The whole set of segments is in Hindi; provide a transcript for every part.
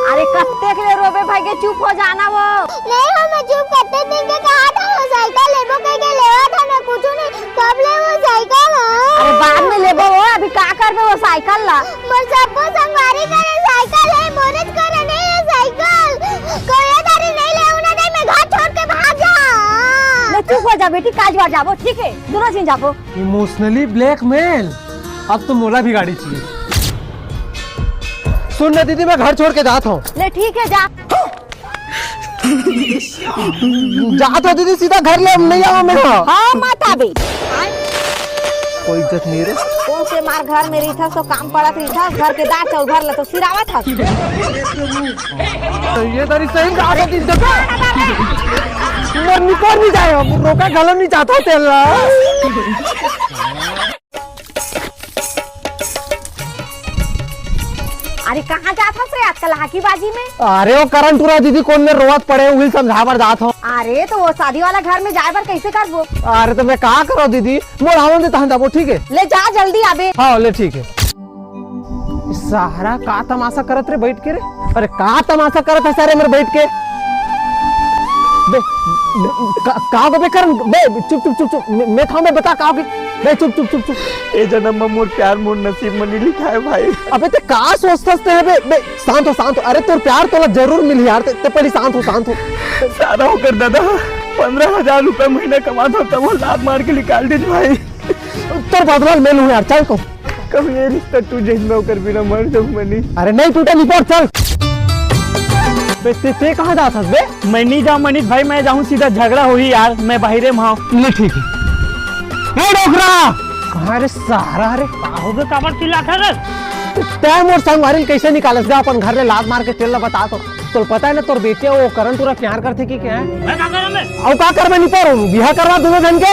अरे कत्ते के लिए रोबे भाई के चुप हो जाना वो। नहीं हो मैं चुप करते दिन के कहा था वो साइकिल लेबो के लेवा था मैं कुछ नहीं कब ले वो साइकिल। अरे बाद में लेबो वो, अभी का करबे वो साइकिल ला। मोर सबको संगवारी करे साइकिल है मोरज करे नहीं है साइकिल कोई दारी नहीं ले उना नहीं मैं घर छोड़ के भाग जा। ले चुप हो जा बेटी, काज बार जाबो ठीक है, दोनों चीज जाबो। इमोशनली ब्लैकमेल, अब तो मोला भी गाड़ी चाहिए। सुन ना दीदी मैं घर छोड़ के जाता हूँ। ले ठीक है जा। जाता हूँ दीदी, सीधा घर ले नहीं आवा मैं। हाँ माता भी कोई इज्जत नहीं रे। कौन से मार घर में रही था सो काम पड़ा रही था, घर के दांत चल घर ला तो सिरावा था। ये तारी सही जा रही थी मैं निकल नहीं जाए, रोका गला नहीं चाहता तेला। अरे कहाँ जाता थे आजकल हाकी बाजी में? अरे वो करंट पूरा दीदी कौन में रोवत पड़े हुई समझावर जात हो। अरे तो वो शादी वाला घर में जाए पर कैसे करबो? अरे तो मैं कहा करो दीदी, मोर आवन दे तहन जाबो ठीक है। ले जा जल्दी आबे। हाँ ले ठीक है। सारा का तमाशा करत रे बैठ के रे। अरे का तमाशा करत है सारे मेरे बैठ के। बे का बे करन बे चुप चुप चुप चुप मैं था मैं बता का बे चुप चुप चुप चुप। ए जन्म में मोर प्यार मोर नसीब में नहीं लिखा है भाई। अबे ते का सोचते है बे शांत हो शांत हो। अरे तोर प्यार तोला जरूर मिली यार, ते पहले शांत हो शांत हो। सारा होकर दादा 15,000 रुपए महीना कमाता तब वो लात मार के निकाल दे भाई। तोर बदलाव मैं लूं यार, चल को कब ये रिश्ता टूटे में होकर बिना मर जाऊं मैं नहीं। अरे नहीं टूटे निपट चल। ते कहाँ जाता बे? मैं नहीं जाऊँ मनीष भाई, मैं जाऊँ सीधा झगड़ा हुई यार, मैं बाहरे में हूँ। ले ठीक है। डोकरा अरे सारा रे होगे काबर चिल्ला था टाइम और संगवारी कैसे निकालस जा अपन घर ले लात मार के चल बता। तो पता है ना तोर बेटे वो करण पूरा प्यार करते कि क्या है? मैं क्या करूं मैं? और का कर मैं नहीं पर बियाह करवा दूंगा धन के।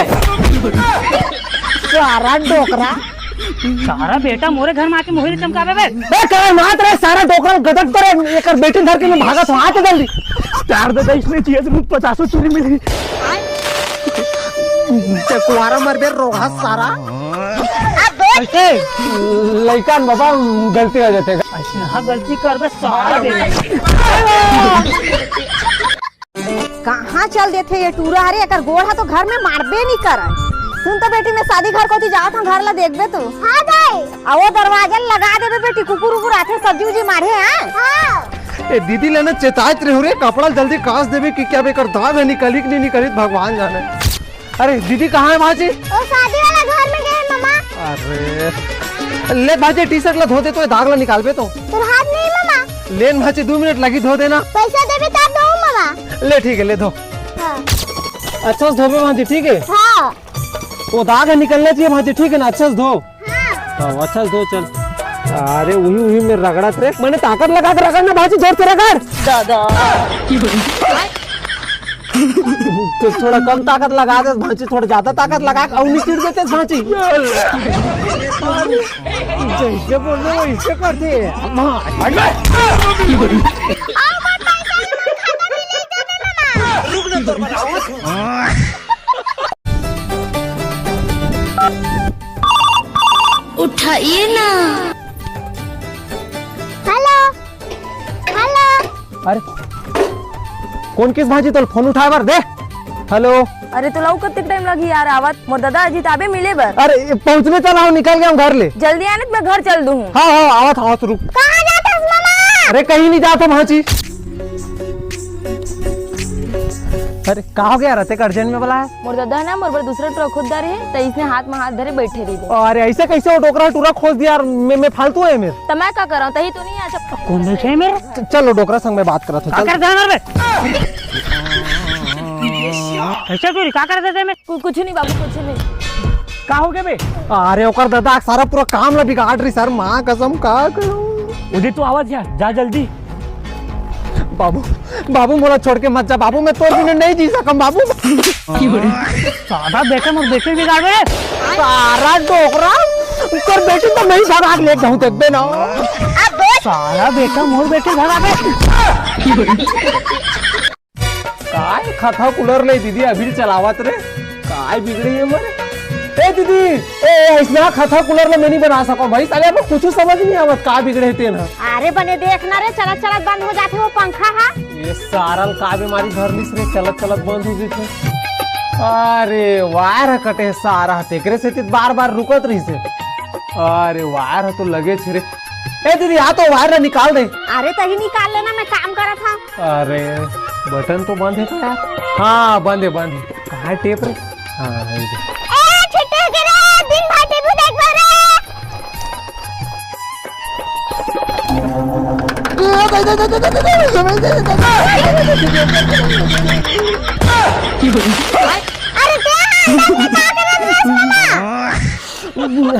सारा डोकरा सारा बेटा मोरे घर में आके मोहरी चमकावे बे। बे कर मात रे सारा डोकरा गदक करे एकर बेटे धर के मैं भागत हूं। आते जल्दी चार दादा इसने चाहिए तो 50 चोरी मिली। ते कुवारा मर बे रोहा सारा। ऐसे लइकान बाबा गलती हो जाते। हाँ गलती कर बे सारा कहाँ चल देते ये टूरा? अरे अगर गोड़ है तो घर में मारबे नहीं कर। सुन तो बेटी मैं शादी घर को जात हूँ, घर ला देखबे तो। हाँ भाई वो दरवाजा लगा देबे बेटी, कुकुर उकुर आते सब्जी उजी मारे हैं। हाँ ए दीदी लेना चेतायत रहे रे, कपड़ा जल्दी कास देबे कि क्या बेकर दाग है निकली कि नहीं निकली भगवान जाने। अरे दीदी कहाँ है भाजी? वो शादी वाला घर में गए मामा। अरे ले भाजी टी शर्ट ला धो दे तो दाग ला निकाल बे तो। तोर हाथ नहीं मामा। लेन भाजी 2 मिनट लगी धो देना। पैसा देबे तब दो मामा। ले ठीक है ले धो। हाँ अच्छा से धोबे भाजी ठीक है। हाँ वो दाग है निकलना चाहिए भाजी ठीक है ना, अच्छा से धो। हाँ अच्छा से धो चल। अरे वही में रगड़त रे, मैंने ताकत लगा के रगड़ना भाजी, जोर से रगड़। दादा तो थोड़ा कम ताकत लगा दे भाजी, थोड़ा ज्यादा ताकत लगा के औनी चिड़ देते भाजी। जैसे बोल रहे हो वैसे करते उठाइए ना। Hello hello. अरे कौन किस भाजी तो फोन उठाए बार दे। हेलो अरे तो लाऊ कत्ते टाइम लगी यार आवत? मोर दादा अजी ताबे मिले बर। अरे पहुंचने चला हूँ, निकल गया हूँ घर ले। जल्दी आने तो मैं घर चल दूँ। हाँ आवत रुक। कहाँ जाता है मामा? अरे कहीं नहीं जाता भाजी। अरे कहा गया रहते अर्जेंट में बोला है? मोर दादा ना मोर बर दूसरा ट्रक खुददार है तो इसने हाथ में हाथ धरे बैठे रही। अरे ऐसे कैसे वो डोकरा टूरा खोज दिया यार, मैं फालतू है मेरे। तो मैं क्या कर रहा हूँ? तही तो नहीं आ कौन बैठे है मेरे? चलो डोकरा संग में बात करा था। क्या कर जाना बे? कैसे चोरी क्या कर देते मैं? कुछ नहीं बाबू कुछ नहीं। का हो गए बे? अरे ओकर दादा सारा पूरा काम ला बिगाड़ रही सर, माँ कसम का करूं। उधर तो आवाज यार, जा जल्दी। बाबू मोला छोड़ के मत जा बाबू, मैं तो बिना नहीं जी सकम बाबू। सादा बेटे मोर बेटे बिगाड़ रहे। सारा डोकरा कर बेटी तो मैं ही भगा ले जाऊं देखबे ना। सारा बेटा मोर बेटे भगा बे। काय खाता कूलर ले दीदी अभी चलावत रे, काय बिगड़ी है मोरे। ए दीदी ए ऐसा खथा कूलर में मैं नहीं बना सको भाई, साले अब कुछ समझ नहीं आवत का बिगड़े थे ना। अरे बने देखना रे, चलत चलत बंद हो जाते वो पंखा हा। ये सारल का बीमारी धरलिस रे, चलत चलत बंद हो गई थे। अरे वायर कटे सारा तेकरे से बार बार रुकत रही से। अरे वायर तो लगे छे रे। ए दीदी आ तो वायर निकाल दे। अरे तही निकाल लेना, मैं काम करा था। अरे बटन तो बंद है क्या यार? हाँ बंद है बंद है। कहाँ है टेप रे? हाँ है इधर। ए छिट्टे के रे दिन भर टीवी देख रहे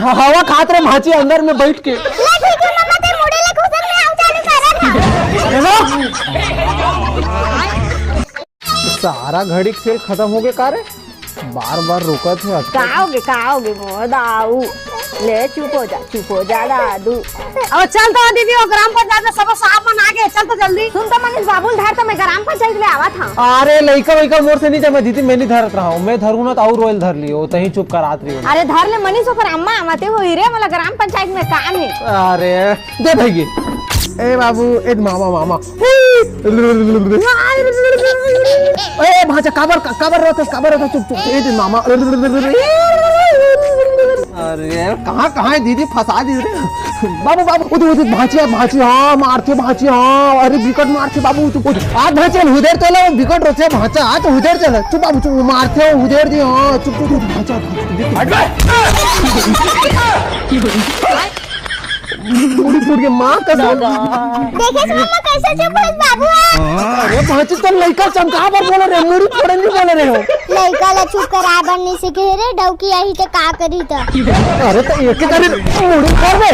हवा खात रहे भाची अंदर में बैठ के। ले ठीक है मम्मा ते मुड़े ले घुसन में आउ चालू करा था। सारा घड़ी खेल खत्म हो गया का रे? बार बार रुका थे। का आओगे मोदाऊ, ले चुप हो जा दादू। अब चल तो दीदी वो ग्राम पंचायत में सब साहब मन आ गए, चल तो जल्दी। सुन तो मनीष बाबू धर तो मैं ग्राम पंचायत में आवा था। अरे लइका वइका मोर से नहीं जा, मैं दीदी मैं नहीं धरत रहा हूँ, मैं धरू ना तो और रोयल धर लियो, तही चुप करात रही। अरे धर ले मनीष, ओकर अम्मा आवाते हो रे, मला ग्राम पंचायत में काम है। अरे दे भाई ए बाबू ए मामा ए भाचा काबर रहता चुप ए दे मामा। अरे कहाँ है दीदी, फंसा दी रे। बाबू उधर भाची हाँ मारते भाची हाँ। अरे विकट मारते बाबू तू आज भाचे उधर चला विकट रोचे भाचा आज उधर चला चुप बाबू चुप मारते हो उधर दी हाँ चुप भाचा पूरी के माँ कसम। देखे मम्मा कैसे चुप है बाबू। अरे भाची तुम लड़का चमका पर बोल रहे मुड़ी फोड़न नहीं बोल रहे हो। लड़का ला चुप करा बनने से कह रे डौकी आई तो का करी था। अरे तो एक करे मुड़ी फोड़ दे।